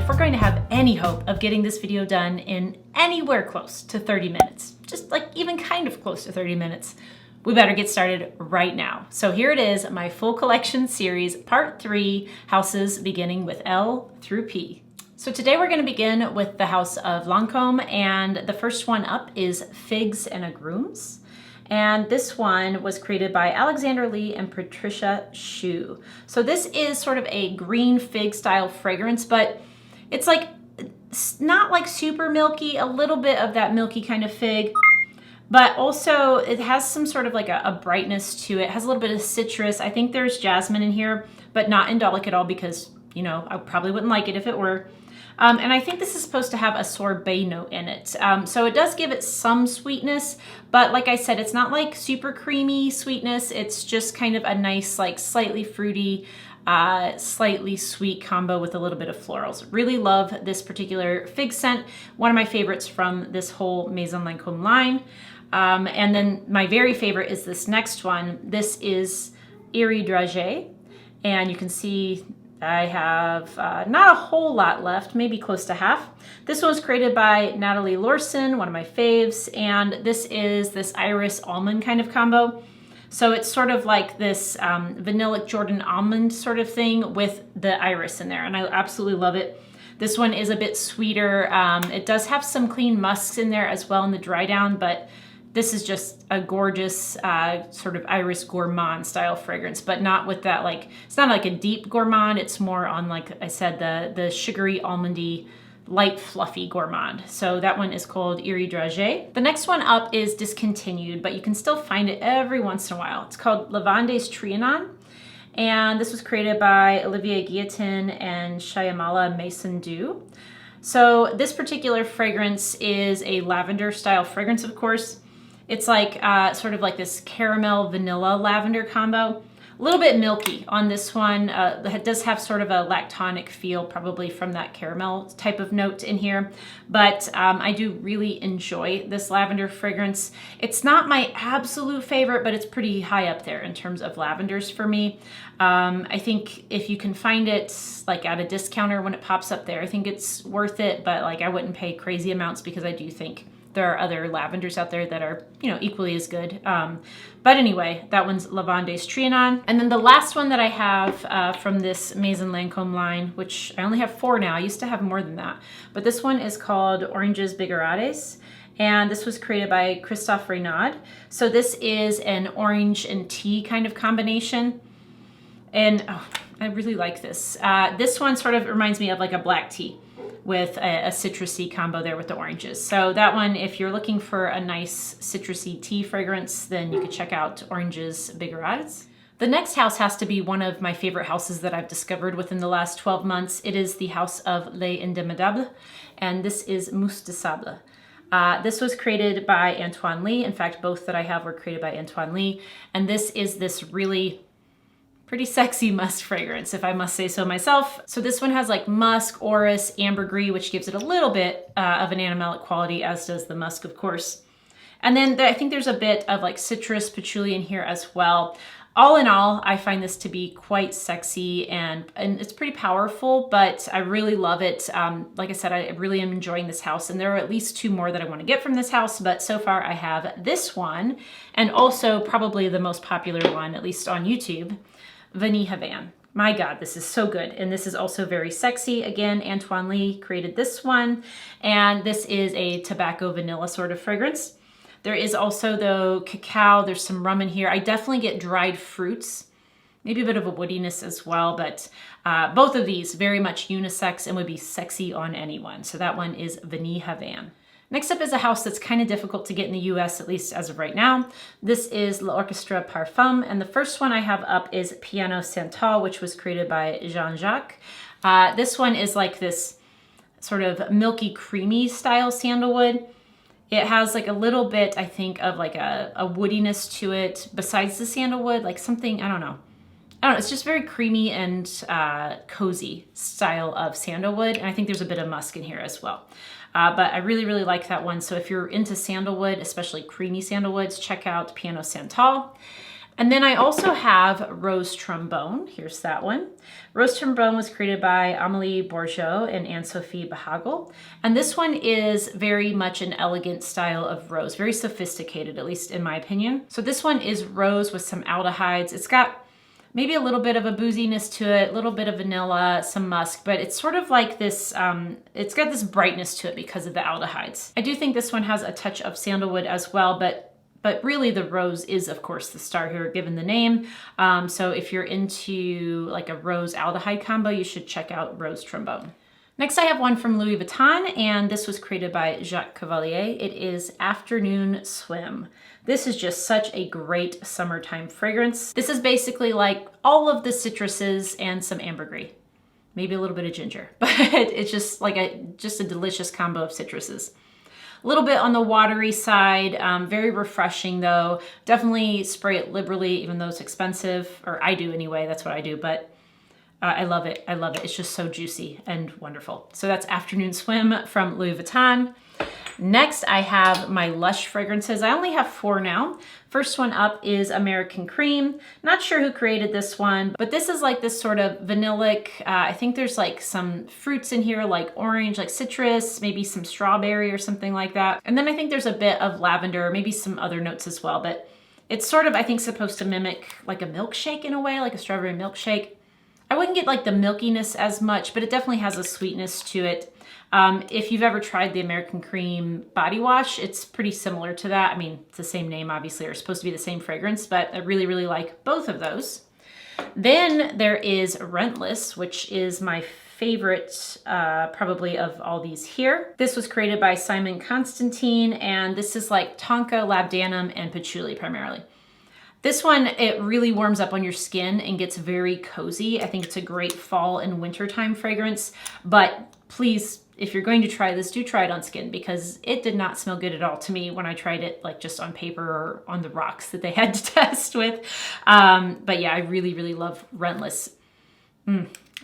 if we're going to have any hope of getting this video done in anywhere close to 30 minutes, just like even kind of close to 30 minutes, we better get started right now. So here it is, my full collection series, part 3, houses beginning with L through P. So today we're going to begin with the house of Lancome, and the first one up is Figues and Agrumes. And this one was created by Alexander Lee and Patricia Shu. So this is sort of a green fig style fragrance, but it's like not like super milky, a little bit of that milky kind of fig, but also it has some sort of like a brightness to it. It has a little bit of citrus. I think there's jasmine in here, but not indolic at all because, you know, I probably wouldn't like it if it were. And I think this is supposed to have a sorbet note in it. So it does give it some sweetness, but like I said, it's not like super creamy sweetness. It's just kind of a nice, like slightly fruity, slightly sweet combo with a little bit of florals. Really love this particular fig scent. One of my favorites from this whole Maison Lancome line. And then my very favorite is this next one. This is Dragees, and you can see I have not a whole lot left, maybe close to half. This one was created by Natalie Lorson, one of my faves, and this is this iris almond kind of combo. So it's sort of like this vanillic Jordan almond sort of thing with the iris in there, and I absolutely love it. This one is a bit sweeter. It does have some clean musks in there as well in the dry down, but this is just a gorgeous sort of iris gourmand style fragrance, but not with that, like, it's not like a deep gourmand. It's more on, like I said, the sugary, almondy, light, fluffy gourmand. So that one is called Dragees. The next one up is discontinued, but you can still find it every once in a while. It's called Lavandes Trianon, and this was created by Olivier Guillotin and Shyamala Mason-Du. So this particular fragrance is a lavender style fragrance, of course. It's like sort of like this caramel vanilla lavender combo. A little bit milky on this one. It does have sort of a lactonic feel, probably from that caramel type of note in here. But I do really enjoy this lavender fragrance. It's not my absolute favorite, but it's pretty high up there in terms of lavenders for me. I think if you can find it like at a discounter when it pops up there, I think it's worth it, but like I wouldn't pay crazy amounts because I do think there are other lavenders out there that are, you know, equally as good. But anyway, that one's Lavandes Trianon. And then the last one that I have from this Maison Lancome line, which I only have 4 now. I used to have more than that. But this one is called Oranges Bigarades. And this was created by Christophe Renaud. So this is an orange and tea kind of combination. And oh, I really like this. This one sort of reminds me of like a black tea with a citrusy combo there with the oranges. So that one, if you're looking for a nice citrusy tea fragrance, then you could check out Oranges Bigarades. The next house has to be one of my favorite houses that I've discovered within the last 12 months. It is the house of Les Indemodables, and this is Musc de Sables. This was created by Antoine Lee. In fact, both that I have were created by Antoine Lee. And this is this really pretty sexy musk fragrance, if I must say so myself. So this one has like musk, orris, ambergris, which gives it a little bit of an animalic quality, as does the musk, of course. And then I think there's a bit of like citrus, patchouli in here as well. All in all, I find this to be quite sexy and it's pretty powerful, but I really love it. Like I said, I really am enjoying this house, and there are at least 2 more that I want to get from this house, but so far I have this one, and also probably the most popular one, at least on YouTube, Vanille Havane. My God, this is so good. And this is also very sexy. Again, Antoine Lee created this one. And this is a tobacco vanilla sort of fragrance. There is also, though, cacao. There's some rum in here. I definitely get dried fruits, maybe a bit of a woodiness as well. But both of these very much unisex and would be sexy on anyone. So that one is Vanille Havane. Next up is a house that's kind of difficult to get in the US, at least as of right now. This is L'Orchestre Parfum, and the first one I have up is Piano Santal, which was created by Jean-Jacques. This one is like this sort of milky, creamy style sandalwood. It has like a little bit, I think, of like a woodiness to it besides the sandalwood, like something, I don't know, it's just very creamy and cozy style of sandalwood, and I think there's a bit of musk in here as well. But I really, really like that one. So if you're into sandalwood, especially creamy sandalwoods, check out Piano Santal. And then I also have Rose Trombone. Here's that one. Rose Trombone was created by Amélie Bourgeot and Anne-Sophie Bahagel. And this one is very much an elegant style of rose, very sophisticated, at least in my opinion. So this one is rose with some aldehydes. It's got maybe a little bit of a booziness to it, a little bit of vanilla, some musk, but it's sort of like this, it's got this brightness to it because of the aldehydes. I do think this one has a touch of sandalwood as well, but really the rose is of course the star here given the name. So if you're into like a rose aldehyde combo, you should check out Rose Trombone. Next I have one from Louis Vuitton, and this was created by Jacques Cavalier. It is Afternoon Swim. This is just such a great summertime fragrance. This is basically like all of the citruses and some ambergris. Maybe a little bit of ginger, but it's just like a delicious combo of citruses. A little bit on the watery side, very refreshing though. Definitely spray it liberally, even though it's expensive, or I do anyway, that's what I do, but I love it, I love it. It's just so juicy and wonderful. So that's Afternoon Swim from Louis Vuitton. Next, I have my Lush fragrances. I only have 4 now. First one up is American Cream. Not sure who created this one, but this is like this sort of vanillic, I think there's like some fruits in here, like orange, like citrus, maybe some strawberry or something like that. And then I think there's a bit of lavender, maybe some other notes as well, but it's sort of, I think, supposed to mimic like a milkshake in a way, like a strawberry milkshake. I wouldn't get like the milkiness as much, but it definitely has a sweetness to it. If you've ever tried the American Cream body wash, it's pretty similar to that. I mean, it's the same name, obviously, or supposed to be the same fragrance, but I really, really like both of those. Then there is Rentless, which is my favorite probably of all these here. This was created by Simon Constantine, and this is like tonka, labdanum, and patchouli primarily. This one, it really warms up on your skin and gets very cozy. I think it's a great fall and wintertime fragrance, but please, if you're going to try this, do try it on skin, because it did not smell good at all to me when I tried it like just on paper or on the rocks that they had to test with. But yeah, I really, really love Rentless.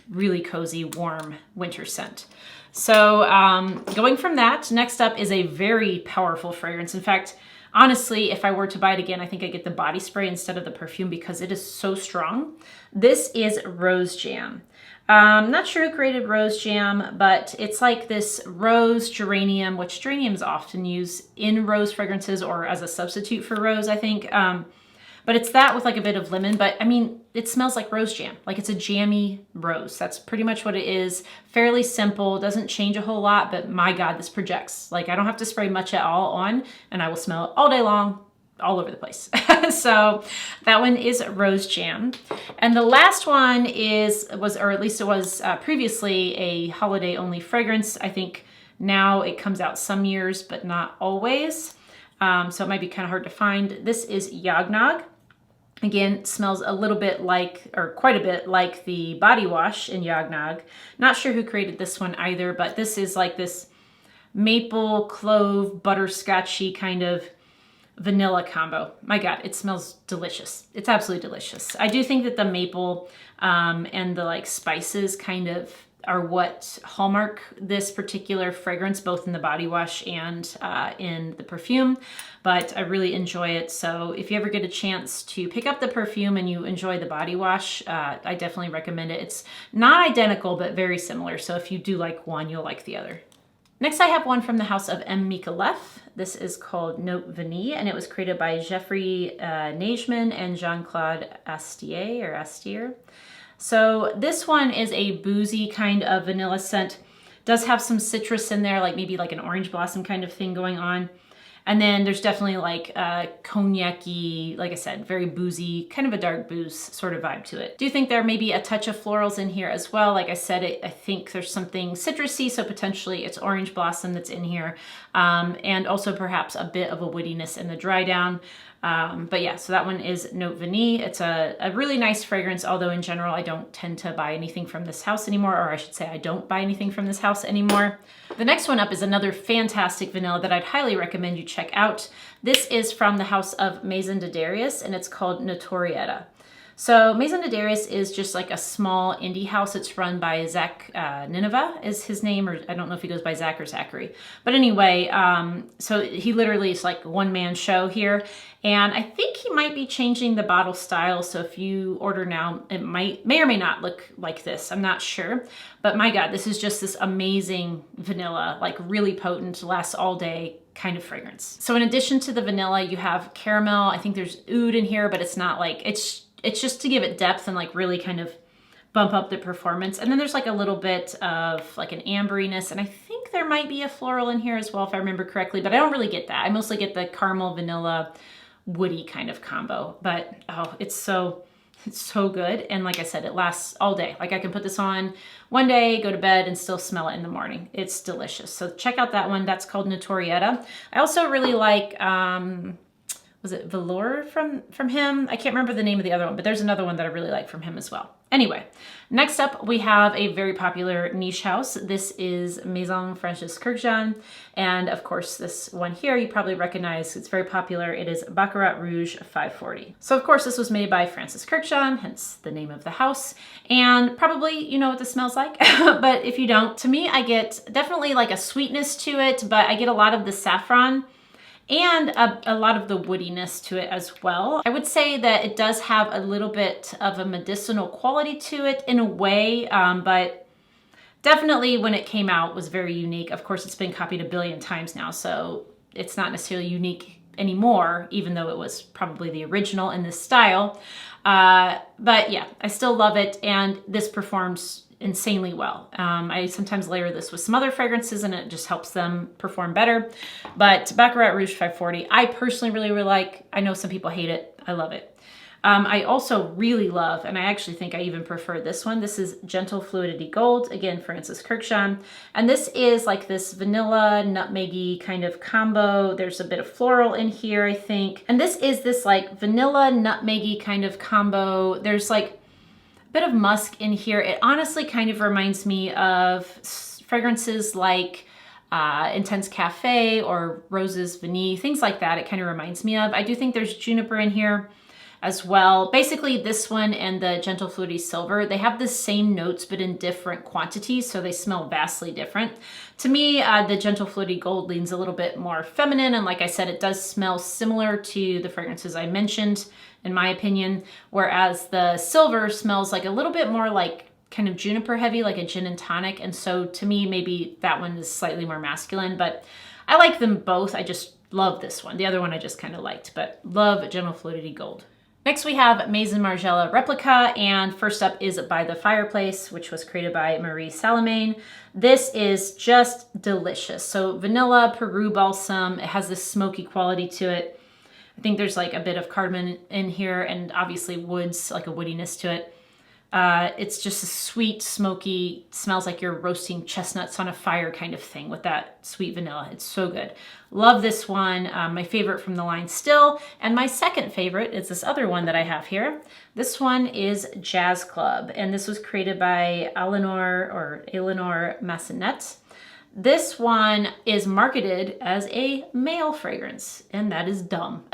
Really cozy, warm winter scent. So going from that, next up is a very powerful fragrance. In fact, honestly, if I were to buy it again, I think I'd get the body spray instead of the perfume because it is so strong. This is Rose Jam. Not sure who created Rose Jam, but it's like this rose geranium, which geraniums often use in rose fragrances or as a substitute for rose, I think. But it's that with like a bit of lemon, but I mean, it smells like rose jam. Like it's a jammy rose. That's pretty much what it is. Fairly simple, doesn't change a whole lot, but my God, this projects. Like I don't have to spray much at all on, and I will smell it all day long, all over the place. So that one is Rose Jam. And the last one was, or at least it was previously, a holiday only fragrance. I think now it comes out some years, but not always. So it might be kind of hard to find. This is Yagnog. Again, smells a little bit like, or quite a bit like the body wash in Yagnog. Not sure who created this one either, but this is like this maple, clove, butterscotchy kind of vanilla combo. My God, it smells delicious. It's absolutely delicious. I do think that the maple and the like spices kind of are what hallmark this particular fragrance, both in the body wash and in the perfume, but I really enjoy it. So if you ever get a chance to pick up the perfume and you enjoy the body wash, I definitely recommend it. It's not identical, but very similar. So if you do like one, you'll like the other. Next, I have one from the house of M. Micallef. This is called Note Vanille, and it was created by Geoffrey Neigemann and Jean-Claude Astier. So this one is a boozy kind of vanilla scent. Does have some citrus in there, like maybe like an orange blossom kind of thing going on. And then there's definitely like a cognac-y, like I said, very boozy, kind of a dark booze sort of vibe to it. Do think there may be a touch of florals in here as well. Like I said, I think there's something citrusy, so potentially it's orange blossom that's in here. And also perhaps a bit of a woodiness in the dry down. But yeah, so that one is Note Vanille. It's a really nice fragrance, although in general, I don't tend to buy anything from this house anymore, or I should say I don't buy anything from this house anymore. The next one up is another fantastic vanilla that I'd highly recommend you check out. This is from the house of Maison de Darius, and it's called Notorietta. So Maison de Darius is just like a small indie house. It's run by Zach Nineveh is his name, or I don't know if he goes by Zach or Zachary. But anyway, so he literally is like a one-man show here. And I think he might be changing the bottle style. So if you order now, it may or may not look like this. I'm not sure. But my God, this is just this amazing vanilla, like really potent, lasts all day kind of fragrance. So in addition to the vanilla, you have caramel. I think there's oud in here, but it's not like, it's just to give it depth and like really kind of bump up the performance. And then there's like a little bit of like an amberiness. And I think there might be a floral in here as well, if I remember correctly, but I don't really get that. I mostly get the caramel, vanilla, woody kind of combo, but oh, it's so good. And like I said, it lasts all day. Like I can put this on one day, go to bed and still smell it in the morning. It's delicious. So check out that one. That's called Notorietta. I also really like, was it Velour from him? I can't remember the name of the other one, but there's another one that I really like from him as well. Anyway, next up we have a very popular niche house. This is Maison Francis Kurkdjian. And of course this one here you probably recognize, it's very popular. It is Baccarat Rouge 540. So of course this was made by Francis Kurkdjian, hence the name of the house. And probably you know what this smells like, but if you don't, to me I get definitely like a sweetness to it, but I get a lot of the saffron and a lot of the woodiness to it as well. I would say that it does have a little bit of a medicinal quality to it in a way, but definitely when it came out was very unique. Of course, it's been copied a billion times now, so it's not necessarily unique anymore, even though it was probably the original in this style. But yeah, I still love it, and this performs insanely well. I sometimes layer this with some other fragrances and it just helps them perform better. But Baccarat Rouge 540, I personally really like. I know some people hate it. I love it. I also really love, and I actually think I even prefer this one. This is Gentle Fluidity Gold, again, Francis Kurkdjian. And this is like this vanilla, nutmeggy kind of combo. There's a bit of floral in here, I think. And this is this like vanilla, nutmeggy kind of combo. There's like bit of musk in here. It honestly kind of reminds me of fragrances like Intense Cafe or Roses Vanille, things like that. It kind of reminds me of. I do think there's juniper in here as well. Basically this one and the Gentle Fluidity Silver, they have the same notes but in different quantities, so they smell vastly different. To me, the Gentle Fluidity Gold leans a little bit more feminine, and like I said, it does smell similar to the fragrances I mentioned, in my opinion, whereas the silver smells like a little bit more like kind of juniper heavy, like a gin and tonic, and so to me, maybe that one is slightly more masculine, but I like them both. I just love this one. The other one I just kind of liked, but love Gentle Fluidity Gold. Next we have Maison Margiela Replica, and first up is By the Fireplace, which was created by Marie Salamagne. This is just delicious. So vanilla, Peru balsam, it has this smoky quality to it. I think there's like a bit of cardamom in here and obviously woods, like a woodiness to it. It's just a sweet, smoky, smells like you're roasting chestnuts on a fire kind of thing with that sweet vanilla. It's so good. Love this one. My favorite from the line still. And my second favorite is this other one that I have here. This one is Jazz Club, and this was created by Eleanor Massenet. This one is marketed as a male fragrance, and that is dumb.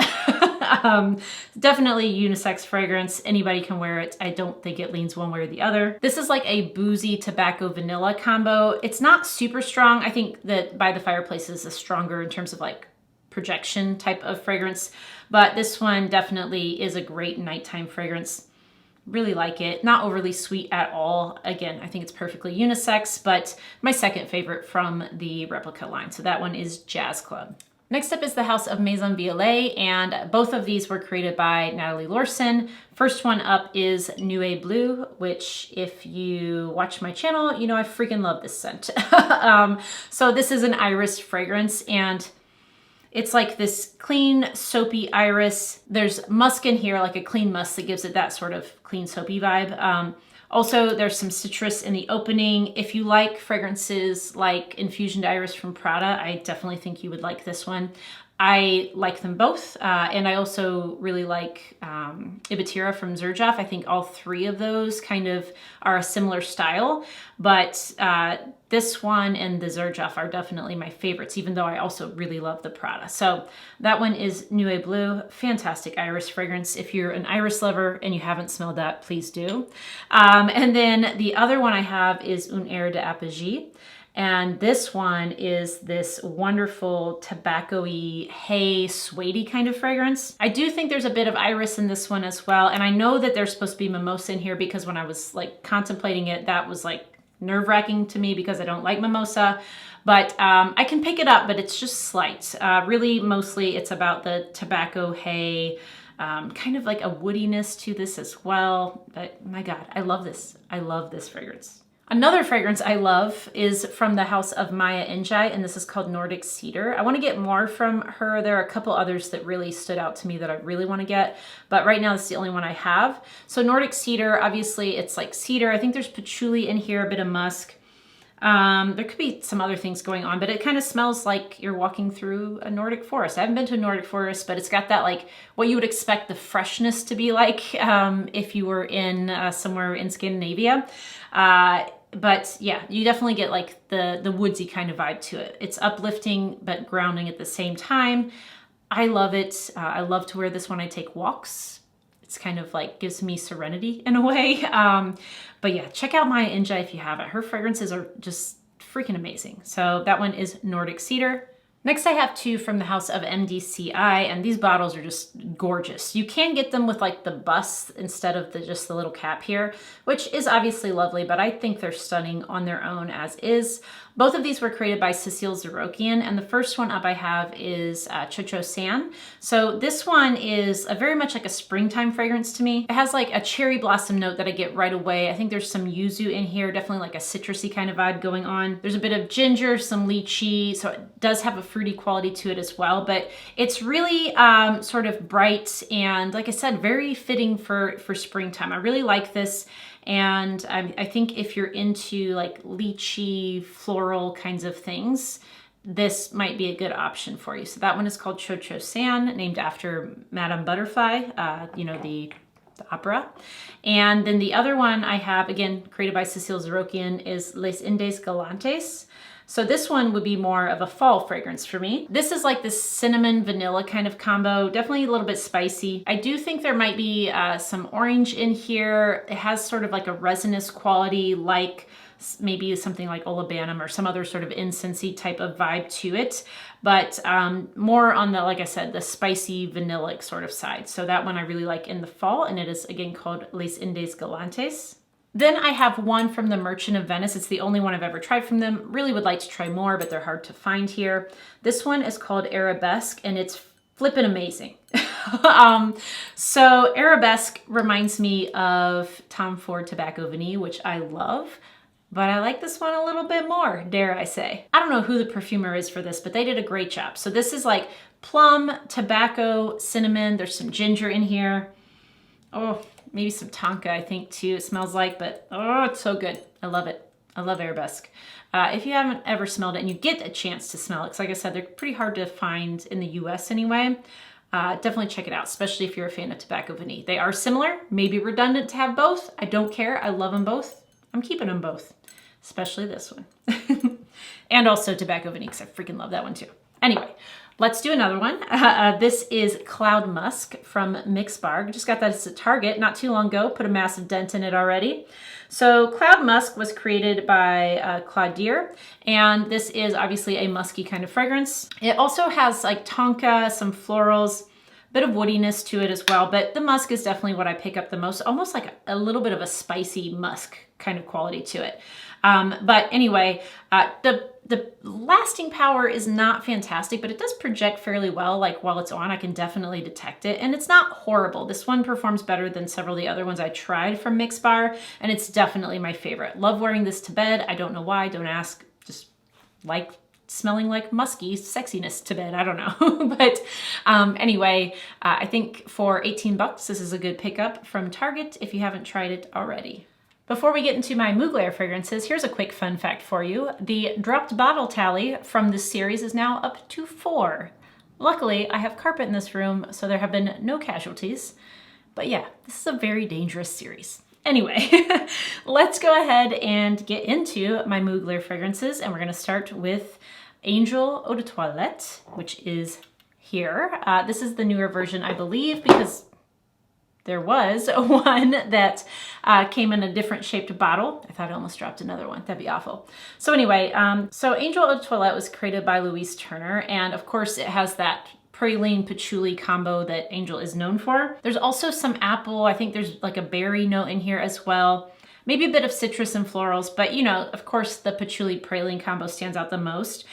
Definitely unisex fragrance. Anybody can wear it. I don't think it leans one way or the other. This is like a boozy tobacco vanilla combo. It's not super strong. I think that By the Fireplace is a stronger in terms of like projection type of fragrance, but this one definitely is a great nighttime fragrance. Really like it. Not overly sweet at all. Again, I think it's perfectly unisex, but my second favorite from the Replica line. So that one is Jazz Club. Next up is the house of Maison VLA, and both of these were created by Natalie Lorson. First one up is Nuit Bleu, which if you watch my channel, you know I freaking love this scent. So this is an iris fragrance, and it's like this clean, soapy iris. There's musk in here, like a clean musk that gives it that sort of clean, soapy vibe. Also, there's some citrus in the opening. If you like fragrances like Infusioned Iris from Prada, I definitely think you would like this one. I like them both, and I also really like Ibatira from Xerjoff. I think all three of those kind of are a similar style, but this one and the Xerjoff are definitely my favorites, even though I also really love the Prada. So that one is Nuit Bleu, fantastic iris fragrance. If you're an iris lover and you haven't smelled that, please do. And then the other one I have is Un Air d'Apogée. And this one is this wonderful tobacco-y, hay, suede kind of fragrance. I do think there's a bit of iris in this one as well. And I know that there's supposed to be mimosa in here because when I was like contemplating it, that was like nerve-wracking to me because I don't like mimosa. But I can pick it up, but it's just slight. Really, mostly it's about the tobacco, hay, kind of like a woodiness to this as well. But my God, I love this. I love this fragrance. Another fragrance I love is from the house of Maya Nj, and this is called Nordic Cedar. I want to get more from her. There are a couple others that really stood out to me that I really want to get, but right now it's the only one I have. So Nordic Cedar, obviously it's like cedar. I think there's patchouli in here, a bit of musk. There could be some other things going on, but it kind of smells like you're walking through a Nordic forest. I haven't been to a Nordic forest, but it's got that like what you would expect the freshness to be like if you were in somewhere in Scandinavia. But yeah, you definitely get like the woodsy kind of vibe to it. It's uplifting, but grounding at the same time. I love it. I love to wear this when I take walks. It's kind of like gives me serenity in a way. But yeah, check out Maya Nj if you haven't. Her fragrances are just freaking amazing. So that one is Nordic Cedar. Next, I have two from the house of MDCI, and these bottles are just gorgeous. You can get them with like the bust instead of just the little cap here, which is obviously lovely, but I think they're stunning on their own as is. Both of these were created by Cécile Zerokian, and the first one up I have is Chocho San. So this one is very much like a springtime fragrance to me. It has like a cherry blossom note that I get right away. I think there's some yuzu in here, definitely like a citrusy kind of vibe going on. There's a bit of ginger, some lychee, so it does have a fruity quality to it as well, but it's really sort of bright and, like I said, very fitting for springtime. I really like this. And I think if you're into like lychee, floral kinds of things, this might be a good option for you. So that one is called Chocho San, named after Madame Butterfly, you know, the opera. And then the other one I have, again, created by Cécile Zerokian, is Les Indes Galantes. So this one would be more of a fall fragrance for me. This is like this cinnamon vanilla kind of combo, definitely a little bit spicy. I do think there might be some orange in here. It has sort of like a resinous quality, like maybe something like Olabanum or some other sort of incensey type of vibe to it, but more on the, like I said, the spicy vanillic sort of side. So that one I really like in the fall, and it is again called Les Indes Galantes. Then I have one from the Merchant of Venice. It's the only one I've ever tried from them. Really would like to try more, but they're hard to find here. This one is called Arabesque, and it's flippin' amazing. So Arabesque reminds me of Tom Ford Tobacco Vanille, which I love, but I like this one a little bit more, dare I say. I don't know who the perfumer is for this, but they did a great job. So this is like plum, tobacco, cinnamon. There's some ginger in here. Oh, maybe some tonka, I think, too. It smells like, but oh, it's so good. I love it. I love Arabesque. If you haven't ever smelled it and you get a chance to smell it, because like I said, they're pretty hard to find in the US anyway, definitely check it out, especially if you're a fan of Tobacco Vanille. They are similar, maybe redundant to have both. I don't care. I love them both. I'm keeping them both, especially this one. And also Tobacco Vanille, because I freaking love that one too. Anyway, let's do another one. This is Cloud Musk from Mix Bar. Just got that at Target not too long ago. Put a massive dent in it already. So Cloud Musk was created by Claudier, and this is obviously a musky kind of fragrance. It also has like tonka, some florals, a bit of woodiness to it as well, but the musk is definitely what I pick up the most, almost like a little bit of a spicy musk kind of quality to it. But anyway, the lasting power is not fantastic, but it does project fairly well. Like while it's on, I can definitely detect it, and it's not horrible. This one performs better than several of the other ones I tried from Mix Bar, and it's definitely my favorite. Love wearing this to bed. I don't know why, don't ask, just like smelling like musky sexiness to bed. I don't know. But anyway, I think for 18 bucks, this is a good pickup from Target if you haven't tried it already. Before we get into my Mugler fragrances, here's a quick fun fact for you. The dropped bottle tally from this series is now up to 4. Luckily, I have carpet in this room, so there have been no casualties. But yeah, this is a very dangerous series. Anyway, let's go ahead and get into my Mugler fragrances, and we're gonna start with Angel Eau de Toilette, which is here. This is the newer version, I believe, because there was one that came in a different shaped bottle. I thought I almost dropped another one. That'd be awful. So anyway, so Angel Eau de Toilette was created by Louise Turner, and of course it has that praline patchouli combo that Angel is known for. There's also some apple. I think there's like a berry note in here as well. Maybe a bit of citrus and florals, but you know, of course the patchouli praline combo stands out the most.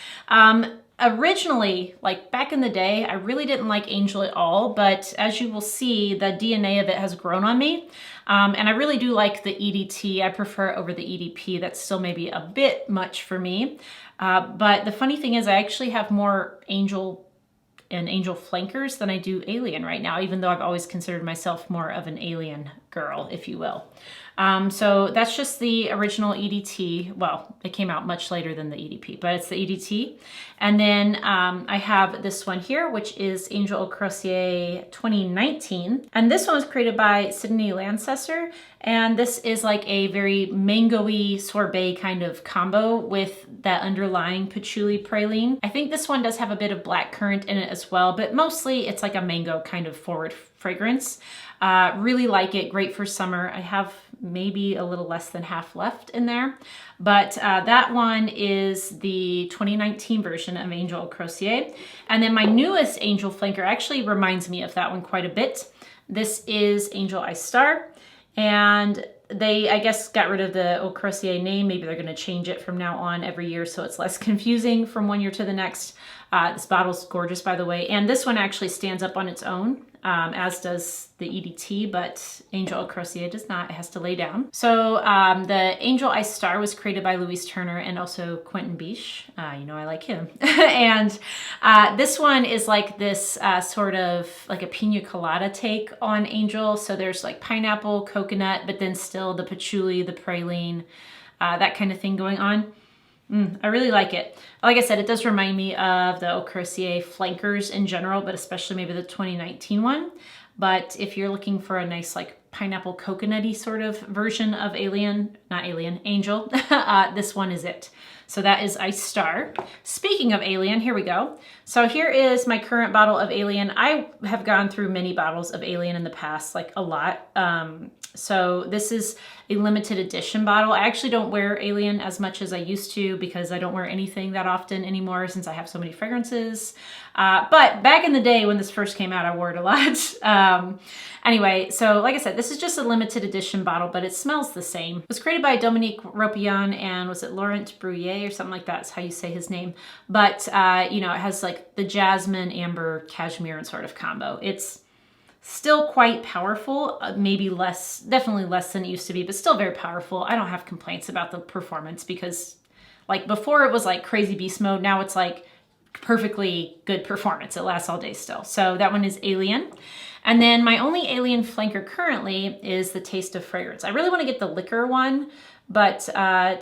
Originally, like back in the day, I really didn't like Angel at all, but as you will see, the DNA of it has grown on me. And I really do like the EDT. I prefer it over the EDP. That's still maybe a bit much for me. But the funny thing is I actually have more Angel and Angel flankers than I do Alien right now, even though I've always considered myself more of an Alien girl, if you will. So that's just the original EDT. Well, it came out much later than the EDP, but it's the EDT. And then I have this one here, which is Angel Eau Croisier 2019. And this one was created by Sydney Lancestor. And this is like a very mango-y sorbet kind of combo with that underlying patchouli praline. I think this one does have a bit of blackcurrant in it as well, but mostly it's like a mango kind of forward fragrance. Really like it, great for summer. I have maybe a little less than half left in there, but that one is the 2019 version of Angel Eau Croisier. And then my newest Angel flanker actually reminds me of that one quite a bit. This is Angel Ice Star, and they, I guess, got rid of the Eau Croisier name. Maybe they're gonna change it from now on every year so it's less confusing from one year to the next. This bottle's gorgeous, by the way. And this one actually stands up on its own, as does the EDT, but Angel Eau Croisier does not. It has to lay down. So the Angel Ice Star was created by Louise Turner and also Quentin Biche. You know I like him. And this one is like this sort of like a pina colada take on Angel. So there's like pineapple, coconut, but then still the patchouli, the praline, that kind of thing going on. I really like it. Like I said, it does remind me of the Eau Croisier flankers in general, but especially maybe the 2019 one. But if you're looking for a nice like pineapple coconutty sort of version of Angel, this one is it. So that is Ice Star. Speaking of Alien, here we go. So here is my current bottle of Alien. I have gone through many bottles of Alien in the past, like a lot. So this is a limited edition bottle. I actually don't wear Alien as much as I used to because I don't wear anything that often anymore since I have so many fragrances. But back in the day when this first came out, I wore it a lot. Anyway, so like I said, this is just a limited edition bottle, but it smells the same. It was created by Dominique Ropillon and was it Laurent Brouillet or something like that is how you say his name. But, you know, it has like the jasmine, amber, cashmere and sort of combo. It's still quite powerful, maybe less, definitely less than it used to be, but still very powerful. I don't have complaints about the performance because like before it was like crazy beast mode. Now it's like perfectly good performance. It lasts all day still. So that one is Alien. And then my only Alien flanker currently is the Taste of Fragrance. I really want to get the liquor one, but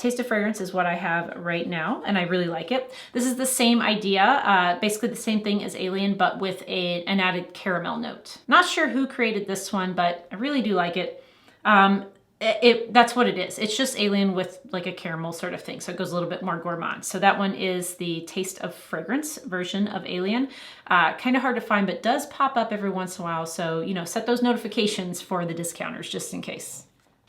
Taste of Fragrance is what I have right now, and I really like it. This is the same idea, basically the same thing as Alien, but with an added caramel note. Not sure who created this one, but I really do like it. That's what it is. It's just Alien with like a caramel sort of thing, so it goes a little bit more gourmand. So that one is the Taste of Fragrance version of Alien. Kind of hard to find, but does pop up every once in a while, so you know, set those notifications for the discounters just in case.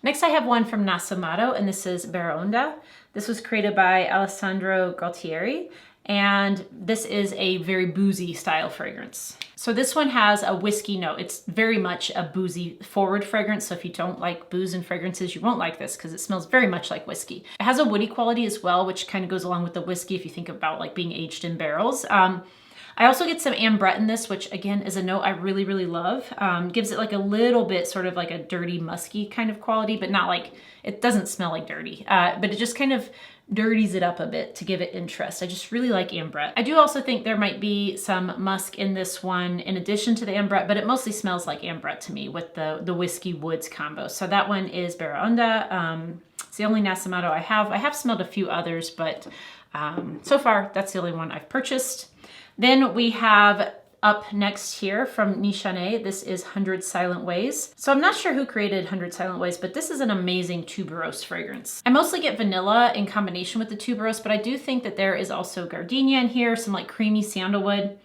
Next, I have one from Nasomatto, and this is Baraonda. This was created by Alessandro Galtieri, and this is a very boozy style fragrance. So this one has a whiskey note. It's very much a boozy forward fragrance, so if you don't like booze and fragrances, you won't like this because it smells very much like whiskey. It has a woody quality as well, which kind of goes along with the whiskey if you think about like being aged in barrels. I also get some ambrette in this, which again is a note I really, really love. Gives it like a little bit sort of like a dirty, musky kind of quality, but not like, it doesn't smell like dirty, but it just kind of dirties it up a bit to give it interest. I just really like ambrette. I do also think there might be some musk in this one in addition to the ambrette, but it mostly smells like ambrette to me with the whiskey woods combo. So that one is Baraonda. It's the only Nasomatto I have. I have smelled a few others, but so far that's the only one I've purchased. Then we have up next here from Nishante, this is 100 Silent Ways. So I'm not sure who created 100 Silent Ways, but this is an amazing tuberose fragrance. I mostly get vanilla in combination with the tuberose, but I do think that there is also gardenia in here, some like creamy sandalwood.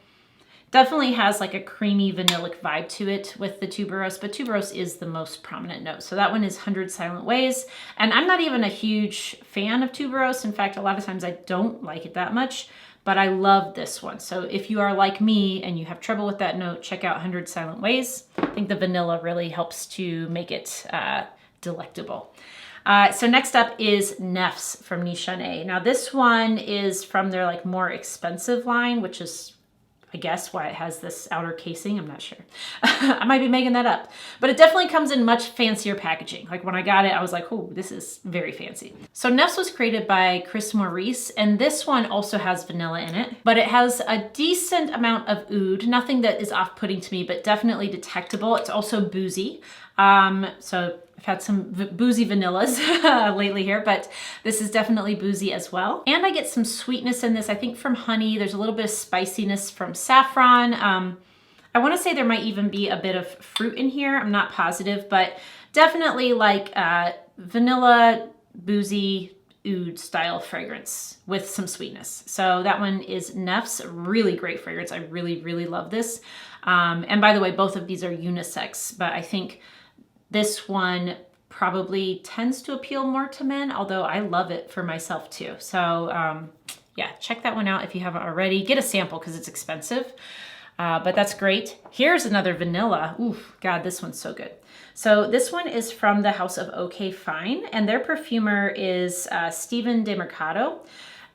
Definitely has like a creamy vanillic vibe to it with the tuberose, but tuberose is the most prominent note. So that one is 100 Silent Ways. And I'm not even a huge fan of tuberose. In fact, a lot of times I don't like it that much, but I love this one. So if you are like me and you have trouble with that note, check out 100 Silent Ways. I think the vanilla really helps to make it delectable. So next up is Nefs from Nishante. Now this one is from their like more expensive line, which is I guess why it has this outer casing. I'm not sure. I might be making that up. But it definitely comes in much fancier packaging. Like when I got it, I was like, oh, this is very fancy. So Nefs was created by Chris Maurice, and this one also has vanilla in it, but it has a decent amount of oud. Nothing that is off-putting to me, but definitely detectable. It's also boozy. So I've had some boozy vanillas lately here, but this is definitely boozy as well. And I get some sweetness in this, I think from honey. There's a little bit of spiciness from saffron. I want to say there might even be a bit of fruit in here. I'm not positive, but definitely like vanilla, boozy, oud style fragrance with some sweetness. So that one is Nefs, really great fragrance. I really, really love this. And by the way, both of these are unisex, but I think this one probably tends to appeal more to men, although I love it for myself too. So yeah, check that one out if you haven't already. Get a sample because it's expensive, but that's great. Here's another vanilla. Ooh, God, this one's so good. So this one is from the house of OK Fine, and their perfumer is Stephen DeMercado.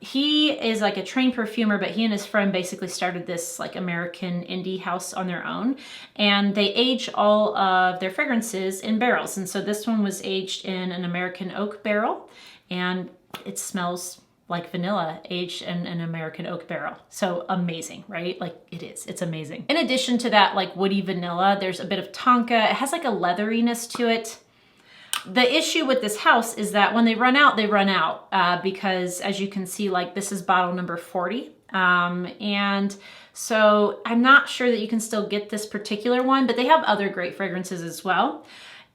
He is like a trained perfumer, but he and his friend basically started this like American indie house on their own, and they age all of their fragrances in barrels. And so this one was aged in an American oak barrel, and it smells like vanilla aged in an American oak barrel. So amazing, right? Like it is, it's amazing. In addition to that, like woody vanilla, there's a bit of tonka. It has like a leatheriness to it. The issue with this house is that when they run out, because as you can see, like this is bottle number 40. And so I'm not sure that you can still get this particular one, but they have other great fragrances as well.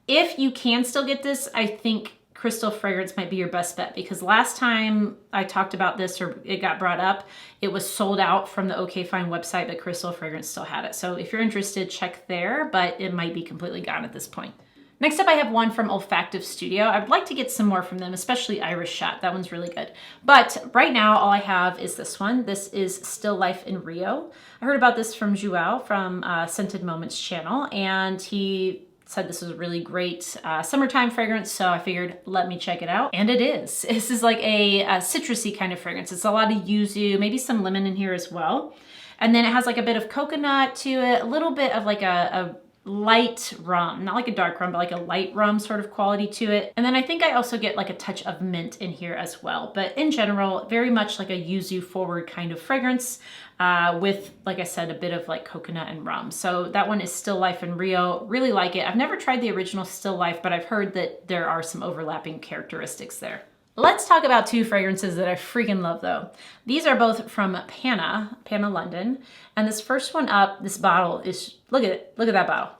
If you can still get this, I think Crystal Fragrance might be your best bet, because last time I talked about this or it got brought up, it was sold out from the OK Fine website, but Crystal Fragrance still had it. So if you're interested, check there, but it might be completely gone at this point. Next up, I have one from Olfactive Studio. I'd like to get some more from them, especially Iris Shot. That one's really good. But right now, all I have is this one. This is Still Life in Rio. I heard about this from Joao from Scented Moments channel, and he said this was a really great summertime fragrance, so I figured let me check it out. And it is. This is like a citrusy kind of fragrance. It's a lot of yuzu, maybe some lemon in here as well. And then it has like a bit of coconut to it, a little bit of like a light rum, not like a dark rum, but like a light rum sort of quality to it. And then I think I also get like a touch of mint in here as well. But in general, very much like a yuzu forward kind of fragrance with, like I said, a bit of like coconut and rum. So that one is Still Life in Rio. Really like it. I've never tried the original Still Life, but I've heard that there are some overlapping characteristics there. Let's talk about two fragrances that I freaking love though. These are both from Panna London. And this first one up, this bottle is, look at it, look at that bottle.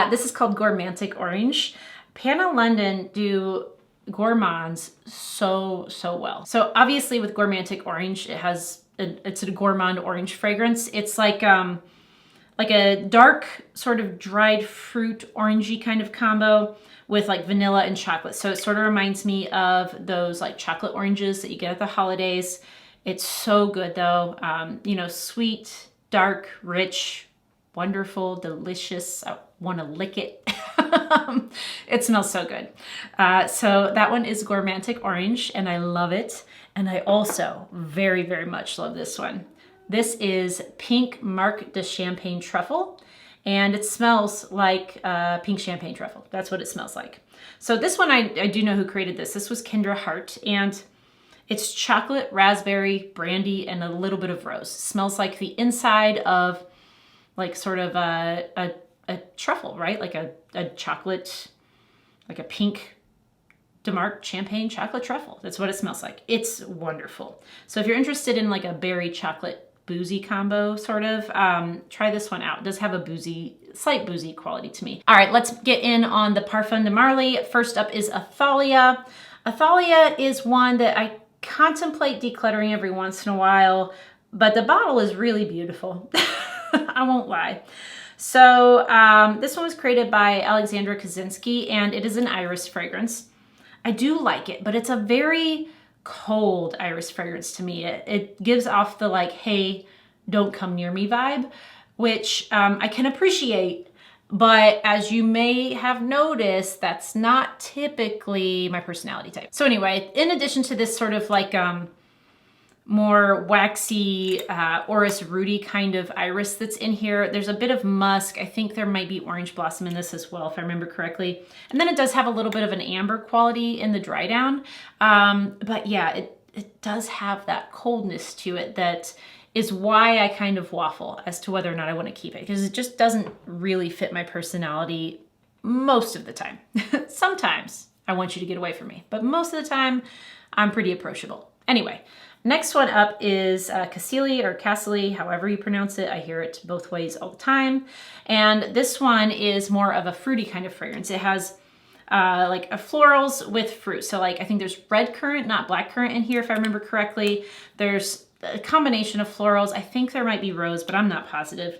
This is called Gourmantic Orange. Panna London do gourmands so well. So obviously with Gourmantic Orange, it's a gourmand orange fragrance. It's like a dark sort of dried fruit orangey kind of combo with like vanilla and chocolate. So it sort of reminds me of those like chocolate oranges that you get at the holidays. It's so good though. You know, sweet, dark, rich, wonderful, delicious. I want to lick it. It smells so good. So that one is Gourmantic Orange, and I love it. And I also very, very much love this one. This is Pink Marc de Champagne Truffle, and it smells like pink champagne truffle. That's what it smells like. So this one, I do know who created this. This was Kendra Hart, and it's chocolate, raspberry, brandy, and a little bit of rose. It smells like the inside of like sort of a truffle, right? Like a chocolate, like a pink de Marc champagne chocolate truffle. That's what it smells like. It's wonderful. So if you're interested in like a berry chocolate boozy combo, sort of. Try this one out. It does have a slight boozy quality to me. All right, let's get in on the Parfum de Marly. First up is Athalia. Athalia is one that I contemplate decluttering every once in a while, but the bottle is really beautiful. I won't lie. So this one was created by Alexandra Kaczynski, and it is an iris fragrance. I do like it, but it's a very cold iris fragrance to me. It gives off the like, hey, don't come near me vibe, which I can appreciate. But as you may have noticed, that's not typically my personality type. So anyway, in addition to this sort of like more waxy orris rooty kind of iris that's in here, there's a bit of musk. I think there might be orange blossom in this as well, if I remember correctly. And then it does have a little bit of an amber quality in the dry down. But yeah, it does have that coldness to it that is why I kind of waffle as to whether or not I want to keep it, because it just doesn't really fit my personality most of the time. Sometimes I want you to get away from me, but most of the time I'm pretty approachable. Anyway, next one up is Cassili or Cassili, however you pronounce it. I hear it both ways all the time. And this one is more of a fruity kind of fragrance. It has like a florals with fruit. So like, I think there's red currant, not black currant in here, if I remember correctly. There's a combination of florals. I think there might be rose, but I'm not positive.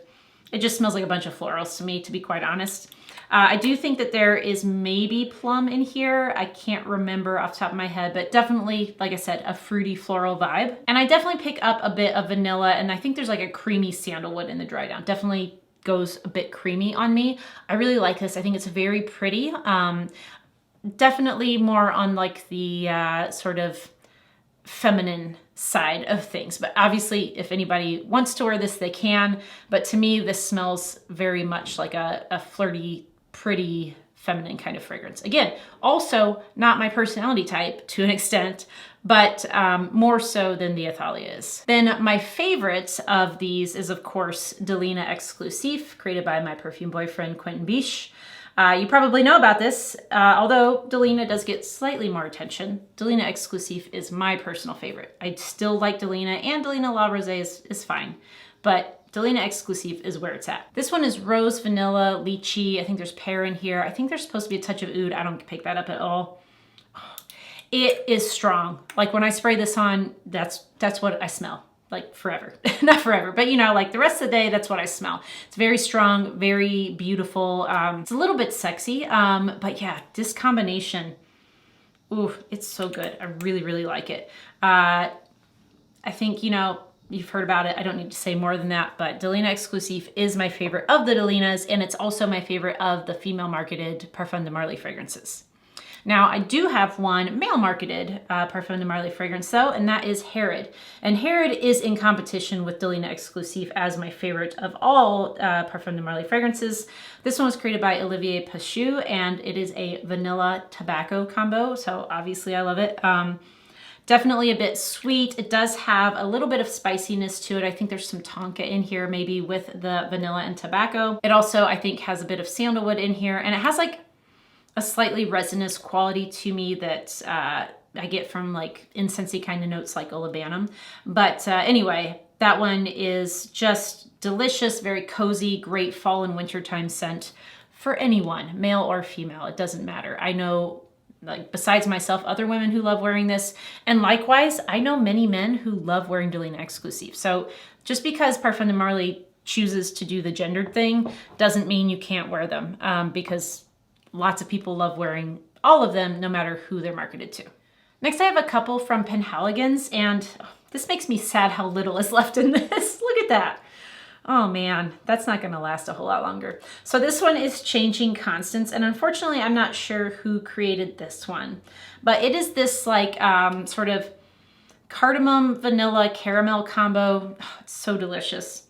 It just smells like a bunch of florals to me, to be quite honest. I do think that there is maybe plum in here. I can't remember off the top of my head, but definitely, like I said, a fruity floral vibe. And I definitely pick up a bit of vanilla, and I think there's like a creamy sandalwood in the dry down. Definitely goes a bit creamy on me. I really like this. I think it's very pretty. Definitely more on like the sort of feminine side of things, but obviously if anybody wants to wear this, they can. But to me, this smells very much like a flirty, pretty, feminine kind of fragrance. Again, also not my personality type to an extent, but more so than the Athalia is. Then my favorite of these is of course Delina Exclusive, created by my perfume boyfriend Quentin Biche. You probably know about this, although Delina does get slightly more attention. Delina Exclusive is my personal favorite. I still like Delina, and Delina La Rosée is fine, but Delina Exclusive is where it's at. This one is rose, vanilla, lychee. I think there's pear in here. I think there's supposed to be a touch of oud. I don't pick that up at all. It is strong. Like when I spray this on, that's what I smell. Like forever, not forever, but you know, like the rest of the day, that's what I smell. It's very strong, very beautiful. It's a little bit sexy, but yeah, this combination, ooh, it's so good. I really, really like it. I think, you know, you've heard about it. I don't need to say more than that, but Delina Exclusive is my favorite of the Delinas, and it's also my favorite of the female marketed Parfum de Marly fragrances. Now, I do have one male-marketed Parfum de Marly fragrance, though, and that is Herod. And Herod is in competition with Delina Exclusive as my favorite of all Parfum de Marly fragrances. This one was created by Olivier Pachou, and it is a vanilla tobacco combo, so obviously I love it. Definitely a bit sweet. It does have a little bit of spiciness to it. I think there's some tonka in here, maybe with the vanilla and tobacco. It also, I think, has a bit of sandalwood in here, and it has like a slightly resinous quality to me that I get from like incensey kind of notes like olibanum. But anyway, that one is just delicious, very cozy, great fall and wintertime scent for anyone, male or female, it doesn't matter. I know, like besides myself, other women who love wearing this. And likewise, I know many men who love wearing Delina Exclusive. So just because Parfum de Marly chooses to do the gendered thing doesn't mean you can't wear them, because lots of people love wearing all of them, no matter who they're marketed to. Next, I have a couple from Penhaligon's, and this makes me sad how little is left in this. Look at that. Oh man, that's not gonna last a whole lot longer. So this one is Changing Constants, and unfortunately, I'm not sure who created this one, but it is this like sort of cardamom, vanilla, caramel combo. Oh, it's so delicious.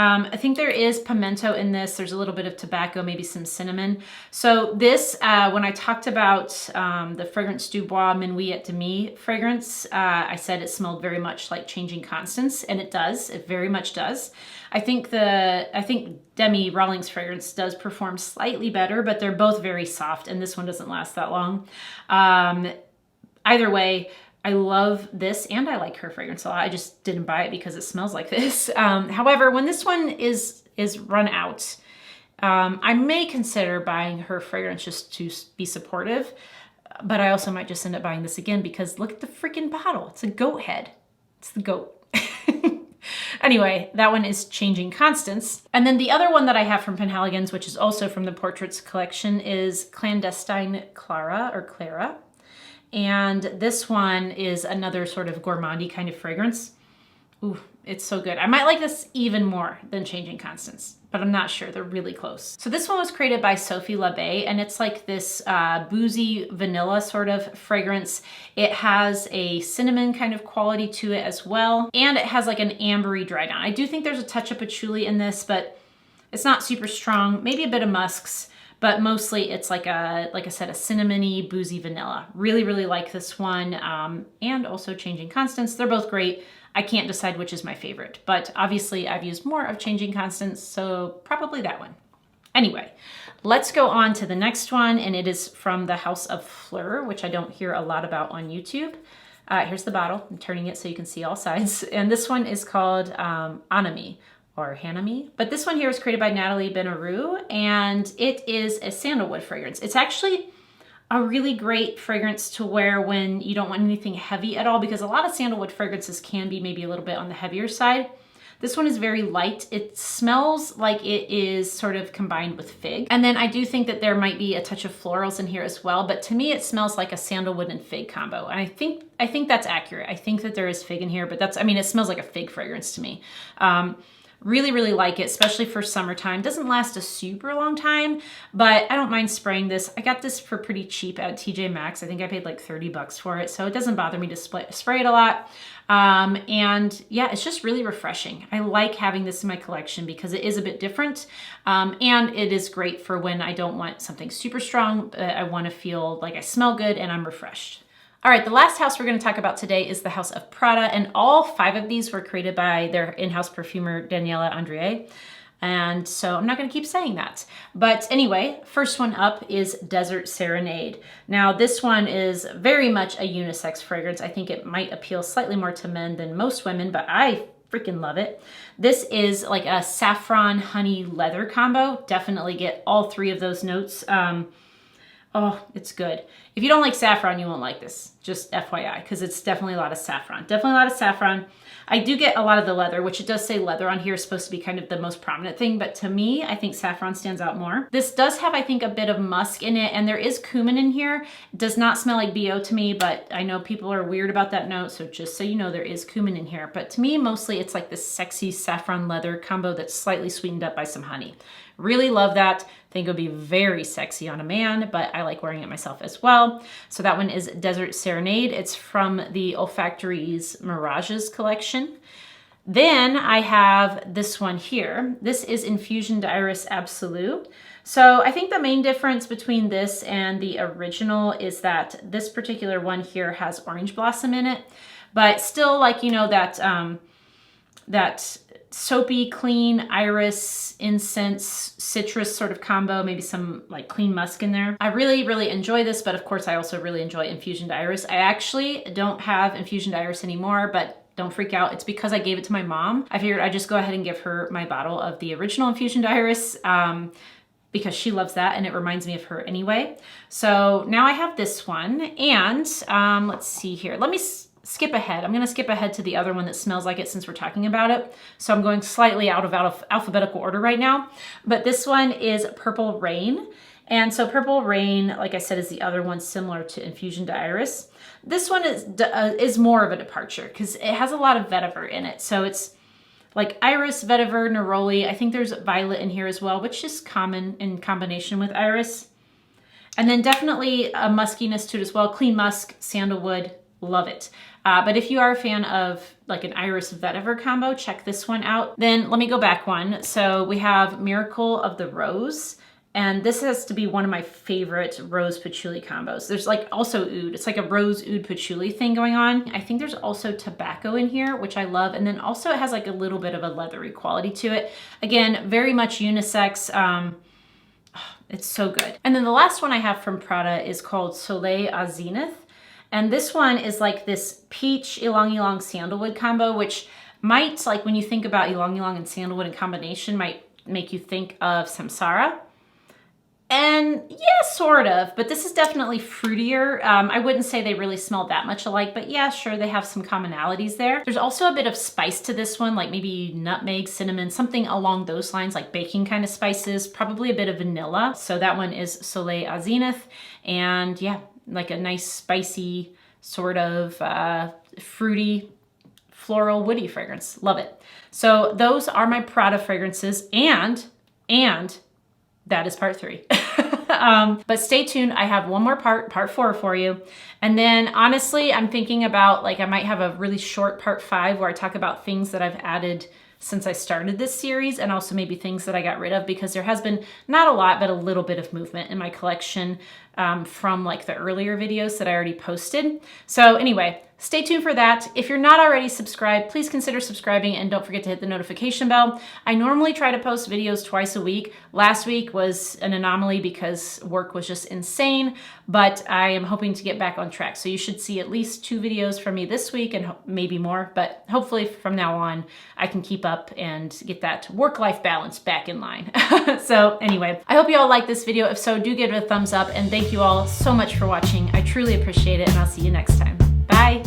I think there is pimento in this. There's a little bit of tobacco, maybe some cinnamon. So this, when I talked about the Fragrance du Bois Minuit et Demi fragrance, I said it smelled very much like Changing Constants, and it does. It very much does. I think Demi Rawlings fragrance does perform slightly better, but they're both very soft, and this one doesn't last that long. Either way, I love this, and I like her fragrance a lot. I just didn't buy it because it smells like this. However, when this one is run out, I may consider buying her fragrance just to be supportive, but I also might just end up buying this again because look at the freaking bottle. It's a goat head. It's the goat. Anyway, that one is Changing Constants. And then the other one that I have from Penhaligon's, which is also from the Portraits collection, is Clandestine Clara. And this one is another sort of gourmandy kind of fragrance. Ooh, it's so good. I might like this even more than Changing Constants, but I'm not sure. They're really close. So this one was created by Sophie Labbe, and it's like this boozy vanilla sort of fragrance. It has a cinnamon kind of quality to it as well, and it has like an ambery dry down. I do think there's a touch of patchouli in this, but it's not super strong. Maybe a bit of musks, but mostly it's like I said, a cinnamony, boozy vanilla. Really, really like this one, and also Changing Constants. They're both great. I can't decide which is my favorite, but obviously I've used more of Changing Constants, so probably that one. Anyway, let's go on to the next one, and it is from the House of Fleur, which I don't hear a lot about on YouTube. Here's the bottle. I'm turning it so you can see all sides. And this one is called Anami, or Hanami. But this one here was created by Natalie Benaroux, and it is a sandalwood fragrance. It's actually a really great fragrance to wear when you don't want anything heavy at all, because a lot of sandalwood fragrances can be maybe a little bit on the heavier side. This one is very light. It smells like it is sort of combined with fig. And then I do think that there might be a touch of florals in here as well, but to me it smells like a sandalwood and fig combo. And I think that's accurate. I think that there is fig in here, but it smells like a fig fragrance to me. Really, really like it, especially for summertime. Doesn't last a super long time, but I don't mind spraying this. I got this for pretty cheap at TJ Maxx. I think I paid like 30 bucks for it, so it doesn't bother me to spray it a lot. And yeah, it's just really refreshing. I like having this in my collection because it is a bit different, and it is great for when I don't want something super strong, but I want to feel like I smell good and I'm refreshed. All right, the last house we're going to talk about today is the House of Prada, and all 5 of these were created by their in-house perfumer, Daniela Andrier. And so I'm not going to keep saying that. But anyway, first one up is Desert Serenade. Now, this one is very much a unisex fragrance. I think it might appeal slightly more to men than most women, but I freaking love it. This is like a saffron honey leather combo. Definitely get all 3 of those notes. Oh, it's good. If you don't like saffron, you won't like this. Just FYI, because it's definitely a lot of saffron. Definitely a lot of saffron. I do get a lot of the leather, which it does say leather on here is supposed to be kind of the most prominent thing, but to me, I think saffron stands out more. This does have, I think, a bit of musk in it, and there is cumin in here. It does not smell like BO to me, but I know people are weird about that note, so just so you know, there is cumin in here. But to me, mostly it's like this sexy saffron leather combo that's slightly sweetened up by some honey. Really love that. Think it would be very sexy on a man, but I like wearing it myself as well. So that one is Desert Serenade. It's from the Olfactories Mirages collection. Then I have this one here. This is Infusion d'Iris Absolu. So I think the main difference between this and the original is that this particular one here has orange blossom in it, but still, like, you know, that soapy, clean iris, incense, citrus sort of combo, maybe some like clean musk in there. I really, really enjoy this, but of course I also really enjoy Infusion d'Iris. I actually don't have Infusion d'Iris anymore, but don't freak out. It's because I gave it to my mom. I figured I'd just go ahead and give her my bottle of the original Infusion d'Iris because she loves that and it reminds me of her anyway. So now I have this one, and let's see here. Let me skip ahead. I'm going to skip ahead to the other one that smells like it since we're talking about it. So I'm going slightly out of alphabetical order right now. But this one is Purple Rain. And so Purple Rain, like I said, is the other one similar to Infusion d'Iris. This one is more of a departure because it has a lot of vetiver in it. So it's like iris, vetiver, neroli. I think there's violet in here as well, which is common in combination with iris. And then definitely a muskiness to it as well. Clean musk, sandalwood, love it. But if you are a fan of like an iris vetiver combo, check this one out. Then let me go back one. So we have Miracle of the Rose. And this has to be one of my favorite rose patchouli combos. There's like also oud. It's like a rose oud patchouli thing going on. I think there's also tobacco in here, which I love. And then also it has like a little bit of a leathery quality to it. Again, very much unisex. It's so good. And then the last one I have from Prada is called Soleil à Zenith. And this one is like this peach ylang ylang sandalwood combo, which might, like when you think about ylang ylang and sandalwood in combination, might make you think of samsara. And yeah, sort of, but this is definitely fruitier. I wouldn't say they really smell that much alike, but yeah, sure, they have some commonalities there. There's also a bit of spice to this one, like maybe nutmeg, cinnamon, something along those lines, like baking kind of spices, probably a bit of vanilla. So that one is Soleil à Zenith, and yeah, like a nice spicy sort of fruity, floral, woody fragrance. Love it. So those are my Prada fragrances, and that is part 3. But stay tuned. I have one more part 4 for you. And then honestly, I'm thinking about, like, I might have a really short part 5 where I talk about things that I've added since I started this series, and also maybe things that I got rid of, because there has been not a lot, but a little bit of movement in my collection from like the earlier videos that I already posted. So anyway, stay tuned for that. If you're not already subscribed, please consider subscribing and don't forget to hit the notification bell. I normally try to post videos twice a week. Last week was an anomaly because work was just insane, but I am hoping to get back on track. So you should see at least 2 videos from me this week, and maybe more, but hopefully from now on I can keep up and get that work-life balance back in line. So anyway, I hope you all liked this video. If so, do give it a thumbs up, and thank you all so much for watching. I truly appreciate it, and I'll see you next time. Bye.